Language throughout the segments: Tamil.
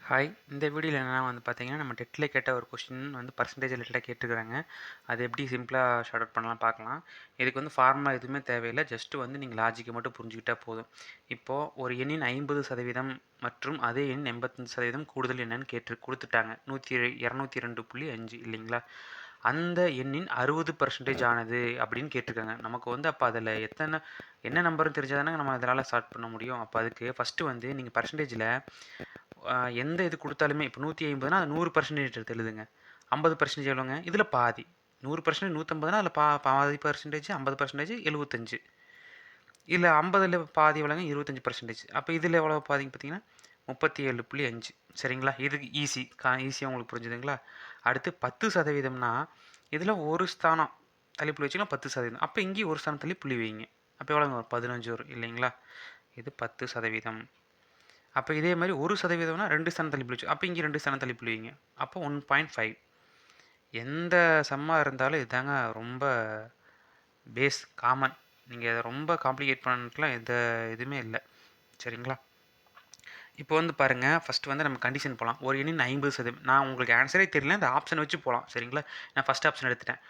ஹாய். இந்த வீடியோவில் என்னென்னா பார்த்தீங்கன்னா, நம்ம டெட்டில் கேட்ட ஒரு கொஸ்டின் பர்சன்டேஜ் ரிலேட்டடாக கேட்டுருக்காங்க. அது எப்படி சிம்பிளாக ஷார்ட் அவுட் பண்ணலாம் பார்க்கலாம். இதுக்கு ஃபார்முலா எதுவுமே தேவையில்லை. ஜஸ்ட்டு நீங்கள் லாஜிக்கை மட்டும் புரிஞ்சுக்கிட்டா போதும். இப்போது ஒரு எண்ணின் 50% மற்றும் அதே எண் 85% கூடுதல் என்னன்னு கொடுத்துட்டாங்க. 202.5 இல்லைங்களா? அந்த எண்ணின் 60% ஆனது அப்படின்னு கேட்டிருக்காங்க. நமக்கு அப்போ அதில் என்ன நம்பர்னு தெரிஞ்சால் தானே நம்ம அதனால் ஸ்டார்ட் பண்ண முடியும். அப்போ அதுக்கு ஃபஸ்ட்டு நீங்கள் பர்சன்டேஜில் எந்த இது கொடுத்தாலுமே இப்போ 150னா அது 100% எடுத்து எழுதுங்க. 50% எவ்வளோங்க? இதில் பாதி 100% 150னா அதில் பாதி பர்சன்டேஜ் 50% 75. இதில் 50ல் பாதி எவ்வளோங்க? 25%. அப்போ இதில் எவ்வளோ பாதிங்க பார்த்தீங்கன்னா 37.5. சரிங்களா? இதுக்கு ஈஸியாக உங்களுக்கு புரிஞ்சுதுங்களா? அடுத்து 10%னா இதில் ஒரு ஸ்தானம் தள்ளி புள்ளி வச்சிங்கன்னா 10%. அப்போ இங்கேயும் ஒரு ஸ்தானம் தள்ளி புள்ளி வைங்க. அப்போ எவ்வளோங்க? 15 வரும் இல்லைங்களா? இது 10%. அப்போ இதே மாதிரி 1%னா 2 ஸ்தானம் தள்ளி புள்ளி அப்போ இங்கே 2 ஸ்தானம் தள்ளி புள்ளி வைங்க. அப்போ 1.5. எந்த சம்மாக இருந்தாலும் இதுதாங்க ரொம்ப பேஸ் காமன். நீங்கள் அதை ரொம்ப காம்ப்ளிகேட் பண்ணிட்டுலாம் எந்த இதுவுமே இல்லை. சரிங்களா? இப்போ பாருங்கள், ஃபஸ்ட்டு நம்ம கண்டிஷன் போகலாம். ஒரு எண்ணின் 50%. நான் உங்களுக்கு ஆன்சரே தெரியல, இந்த ஆப்ஷனை வச்சு போகலாம். சரிங்களா? நான் ஃபஸ்ட் ஆப்ஷன் எடுத்துட்டேன்.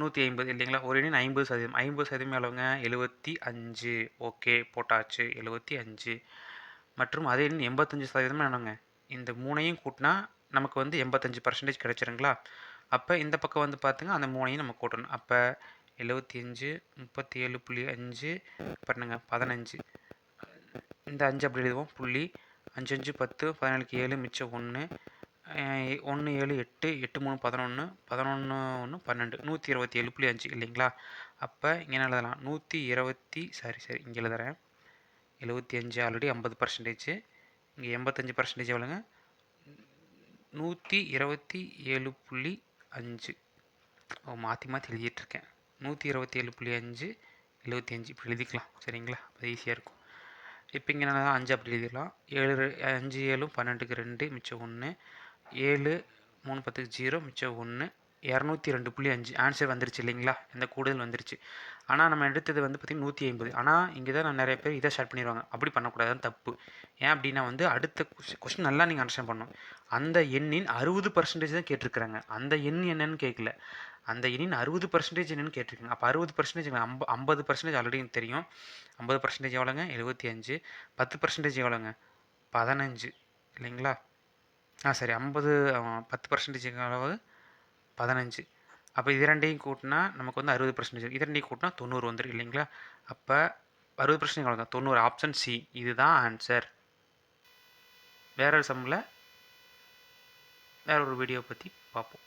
150 இல்லைங்களா? ஒரு எண்ணின் 50%. 50% எவ்வளோங்க? 75. ஓகே, போட்டாச்சு. 75 மற்றும் அதே எண் 85% என்னங்க? இந்த மூணையும் கூட்டினா நமக்கு 85% கிடைச்சிருங்களா? அப்போ இந்த பக்கம் பார்த்துங்க, அந்த மூணையும் நம்ம கூட்டணும். அப்போ 75 37.5 பண்ணுங்க 15. இந்த 5 அப்படி எழுதுவோம். புள்ளி 5 5 10 17க்கு 7 மிச்சம் 1 1 7 8 8 3 11 11 1 12 127.5 இல்லைங்களா? அப்போ இங்கே என்ன எழுதலாம்? 120 சரி இங்கே எழுதுறேன். 75 ஆல்ரெடி 50%. இங்கே 85% எவ்வளோங்க? 127.5. மாற்றி எழுதிட்டுருக்கேன். 127.5 75 இப்படி எழுதிக்கலாம். சரிங்களா? அது ஈஸியாக இருக்கும். இப்போ இங்கே என்ன 5 அப்படி எழுதிடலாம். 7 5 7 12க்கு 2 மிச்சம் 1 7 3 10க்கு 0 மிச்சம் 1 202.5 ஆன்சர் வந்துருச்சு இல்லைங்களா? இந்த கூடுதல் வந்துருச்சு. ஆனால் நம்ம எடுத்தது பார்த்திங்கன்னா 150. ஆனால் இங்கே தான் நிறைய பேர் இதை ஸ்டார்ட் பண்ணிடுவாங்க. அப்படி பண்ணக்கூடாதுன்னு தப்பு. ஏன் அப்படின்னா அடுத்த கொஸ்டின் நல்லா நீங்கள் அண்டர்ஸ்டாண்ட் பண்ணணும். அந்த எண்ணின் 60% தான் கேட்டிருக்கிறாங்க. அந்த எண் என்னன்னு கேட்கல. அந்த எண்ணின் 60% என்னன்னு கேட்டிருக்காங்க. அப்போ 60% 50% ஆல்ரெடி தெரியும். 50% எவ்வளோங்க? 75. 10% எவ்வளோங்க? 15 இல்லைங்களா? சரி 10% அளவு 15. அப்போ இது ரெண்டையும் கூட்டினா நமக்கு 60%. இது ரெண்டையும் கூட்டினா 90 வந்துடும் இல்லைங்களா? அப்போ 60% எவ்வளோங்க? 90. ஆப்ஷன் சி இதுதான் ஆன்சர். வேற ஒரு சம்மில் வேற ஒரு வீடியோ பற்றி பார்ப்போம்.